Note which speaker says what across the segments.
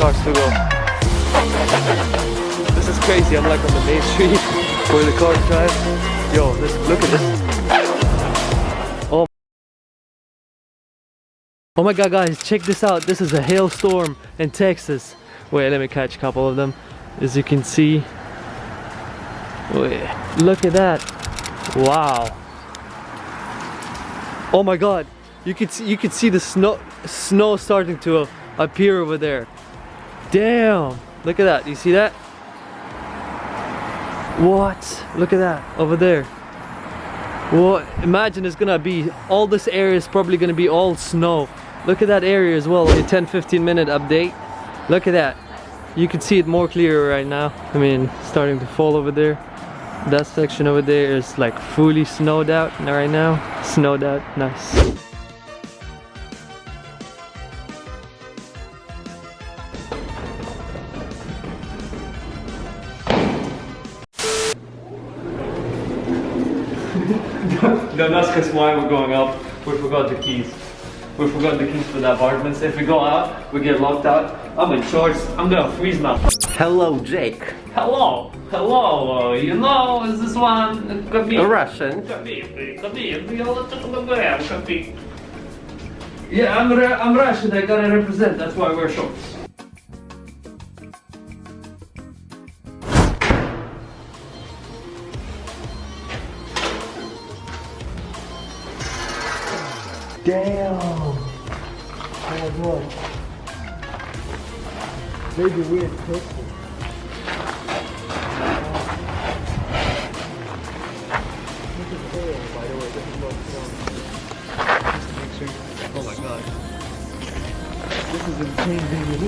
Speaker 1: cars to go. This is crazy. I'm like on the main street where the cars drive. Yo, look at this. Oh my god, guys, check this out. This is a hailstorm in Texas. Wait, let me catch a couple of them. As you can see. Wait, look at that. Wow. Oh my god. You could see the snow starting to appear over there. Damn. Look at that. You see that? What? Look at that over there. Well, imagine it's gonna be all this area is probably gonna be all snow. Look at that area as well. A 10-15 minute update. Look at that. You can see it more clearer right now. I mean, starting to fall over there. That section over there is like fully snowed out right now. Snowed out. Nice. Don't ask us why we're going up. We forgot the keys. We forgot the keys for the apartments. If we go out, we get locked out. I'm in shorts. I'm gonna freeze now.
Speaker 2: Hello, Jake.
Speaker 1: Hello. Hello. You know, is this one? Could be
Speaker 2: a Russian.
Speaker 1: Could be. Yeah, I'm Russian. I gotta represent. That's why I wear shorts. Damn! Oh my god. Maybe we had Texas. Look at the tail, by the way. This is not snow. Just to make sure. Oh my god. This is insane, baby.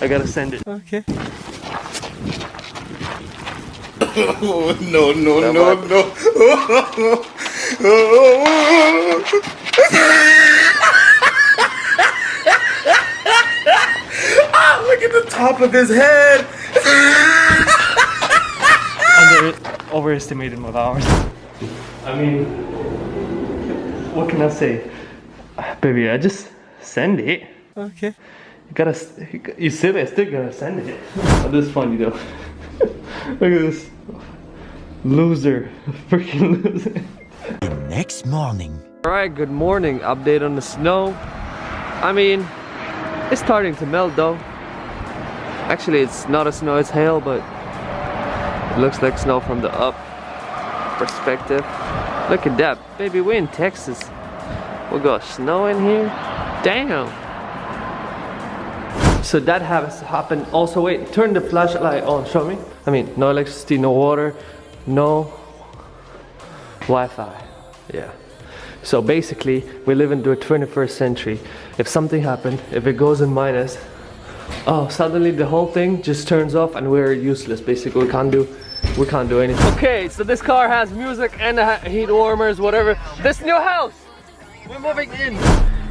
Speaker 1: I gotta send it. Okay.
Speaker 2: Oh, no. Ah, look at the top of his head.
Speaker 1: Overestimated my hours. I mean, what can I say? Baby, I just send it. Okay. You said I still gotta send it. Oh, this is funny though. Look at this. Loser. Freaking loser.
Speaker 3: The next morning.
Speaker 1: Alright, good morning. Update on the snow. I mean, it's starting to melt though. Actually, it's not a snow, it's hail, but it looks like snow from the up perspective. Look at that. Baby, we're in Texas. We got snow in here. Damn. So that has happened. Also, wait, turn the flashlight on, show me. I mean, no electricity, no water, no Wi-Fi. Yeah. So basically, we live in the 21st century. If something happened, if it goes in minus, oh, suddenly the whole thing just turns off and we're useless. Basically, we can't do anything. Okay, so this car has music and heat warmers, whatever. This new house, we're moving in.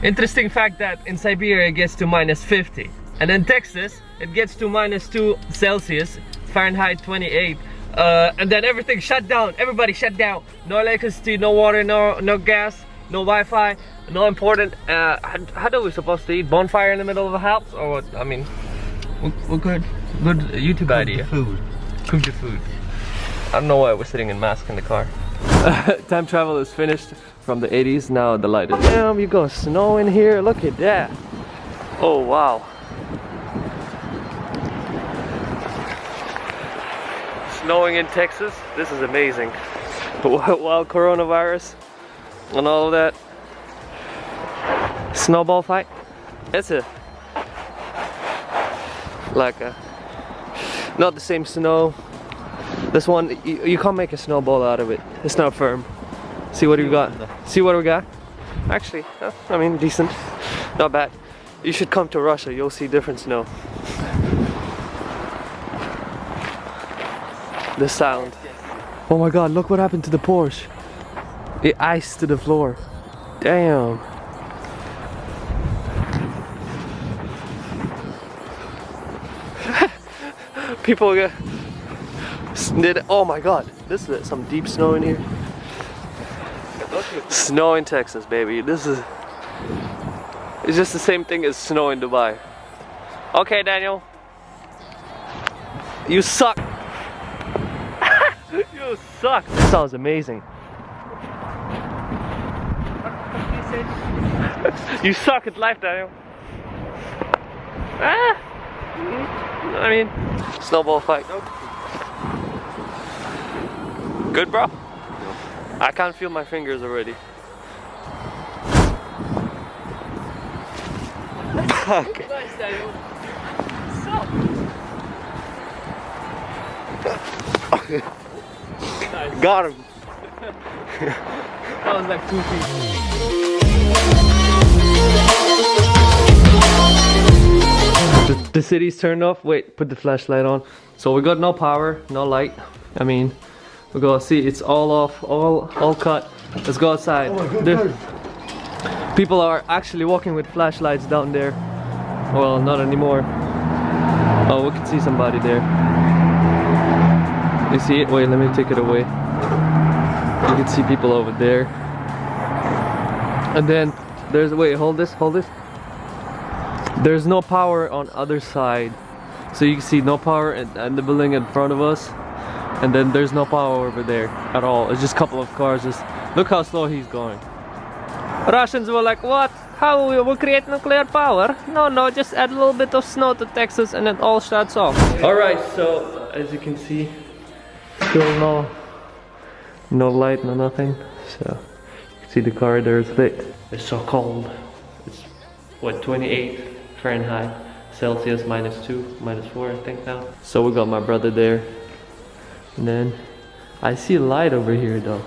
Speaker 1: Interesting fact that in Siberia it gets to minus 50. And in Texas, it gets to minus 2 Celsius, Fahrenheit 28. And then everything shut down. Everybody shut down. No electricity, no water, no gas, no Wi-Fi, no important. How are we supposed to eat? Bonfire in the middle of the house? Or what? I mean, we're good. Good YouTube idea.
Speaker 2: Food.
Speaker 1: Cook the food. I don't know why we're sitting in mask in the car. Time travel is finished from the 80s. Now the light is. Damn, you got snow in here. Look at that. Oh wow. Snowing in Texas. This is amazing. While coronavirus and all of that. Snowball fight. It's not the same snow. This one, you can't make a snowball out of it. It's not firm. See what we got? See what we got? Actually, I mean, decent. Not bad. You should come to Russia. You'll see different snow. The sound. Oh my god, look what happened to the Porsche. It iced to the floor. Damn. People did. Oh my god, this is some deep snow in here. Snow in Texas, baby. This is... It's just the same thing as snow in Dubai. Okay, Daniel. You suck. You suck. This sounds amazing. You suck at life, Daniel. Ah. I mean, snowball fight. Good, bro? I can't feel my fingers already. Okay. Nice, Daniel. Nice. Got him. That was like 2 feet. The city's turned off. Wait, put the flashlight on. So we got no power, no light. I mean, we go see it's all off, all cut. Let's go outside. Oh, people are actually walking with flashlights down there. Well, not anymore. Oh, we can see somebody there. You see it? Wait, let me take it away. You can see people over there. And then there's, wait, hold this. There's no power on other side. So you can see no power in the building in front of us. And then there's no power over there at all. It's just a couple of cars. Just look how slow he's going. Russians were like, what? How we will create nuclear power? No, just add a little bit of snow to Texas and it all shuts off. Alright, so as you can see, still no light, no nothing. So you can see the corridor is lit. It's so cold. It's what, 28 Fahrenheit, Celsius, -2, -4 I think now. So we got my brother there. And then I see a light over here though.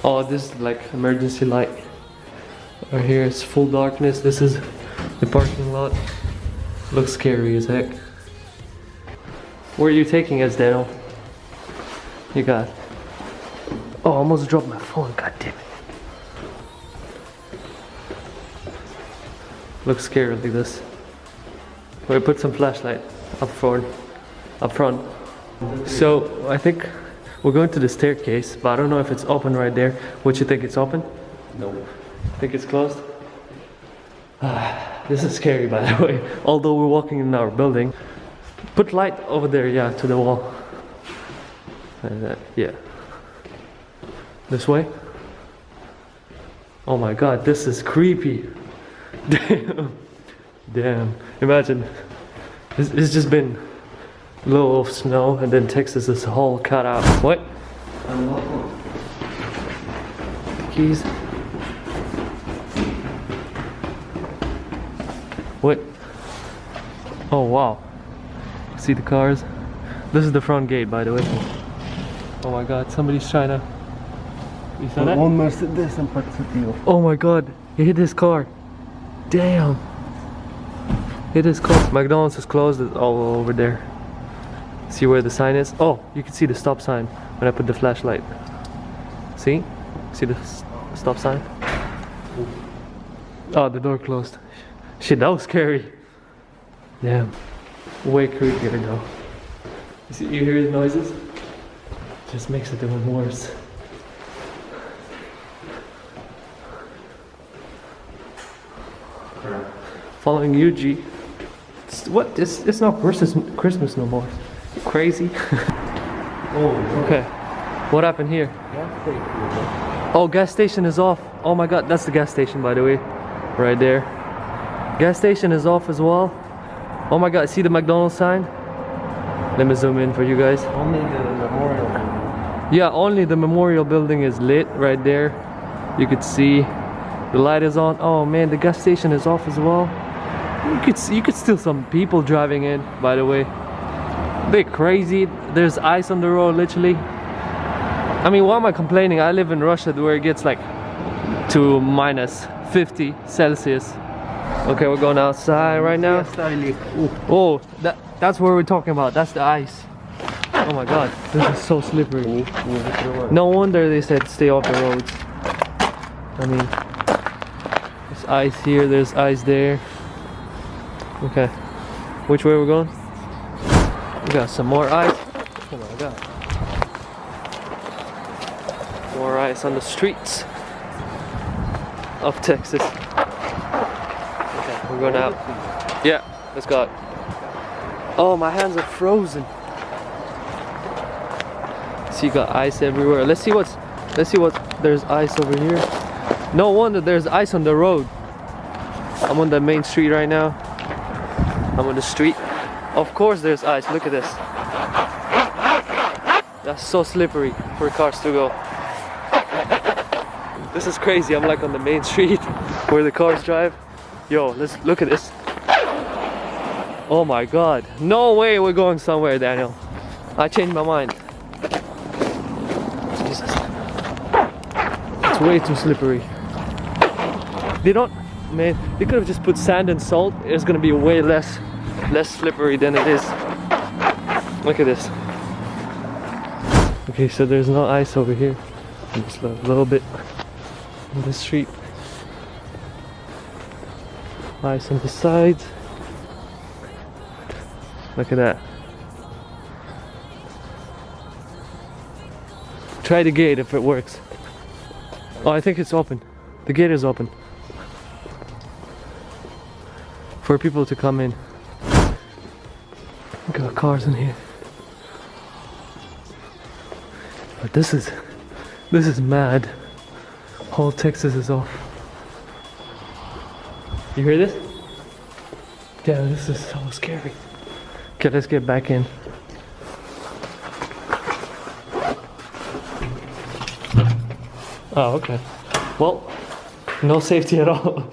Speaker 1: Oh, this is like emergency light. Right here it's full darkness. This is the parking lot. Looks scary as heck. Where are you taking us, Daniel? You got... Oh, I almost dropped my phone, god damn it. Looks scary like this. Wait, put some flashlight up front. So, I think we're going to the staircase, but I don't know if it's open right there. What you think, it's open? No. Think it's closed? This is scary, by the way. Although we're walking in our building. Put light over there, yeah, to the wall. And yeah. This way. Oh my god, this is creepy. Damn. Imagine. It's just been a little of snow and then Texas is all cut out. What? Keys. What? Oh wow. See the cars? This is the front gate, by the way. Oh my god, somebody's trying to... You saw that?
Speaker 2: One Mercedes and Patsutio.
Speaker 1: Oh my god, he hit his car. Damn. Hit his car. McDonald's is closed, it's all over there. See where the sign is? Oh, you can see the stop sign when I put the flashlight. See? See the stop sign? Oh, the door closed. Shit, that was scary. Damn. Way creepier though. You hear the noises? Just makes it even worse. Following you, G. What? It's not Christmas no more. Crazy.
Speaker 2: Oh,
Speaker 1: okay. What happened here? Oh, gas station is off. Oh my god, that's the gas station, by the way. Right there. Gas station is off as well. Oh my god, see the McDonald's sign? Let me zoom in for you guys.
Speaker 2: only the memorial.
Speaker 1: Yeah, only the memorial building is lit right there. You could see the light is on. Oh man, the gas station is off as well. You could still some people driving in, by the way. A bit crazy. There's ice on the road, literally. I mean, why am I complaining? I live in Russia where it gets like to -50 Celsius. Okay, we're going outside right now. Oh, that's what we're talking about. That's the ice. Oh my god, this is so slippery. No wonder they said stay off the roads. I mean, there's ice here, there's ice there. Okay, which way we're going? We got some more ice. Oh my god. More ice on the streets. of Texas. Okay, we're going out. Yeah, let's go. Oh, my hands are frozen. See, you got ice everywhere. Let's see what there's ice over here. No wonder there's ice on the road. I'm on the main street right now. I'm on the street. Of course there's ice. Look at this. That's so slippery for cars to go. This is crazy. I'm like on the main street where the cars drive. Yo, let's look at this. Oh my god. No way we're going somewhere, Daniel. I changed my mind. Jesus. It's way too slippery. They don't, man, they could have just put sand and salt. It's gonna be way less slippery than it is. Look at this. Okay, so there's no ice over here. Just a little bit on the street. Ice on the sides. Look at that. Try the gate if it works. Oh, I think it's open. The gate is open for people to come in. Got cars in here. But this is mad. Whole Texas is off. You hear this? Yeah, this is so scary. Okay, let's get back in. Oh, okay. Well, no safety at all.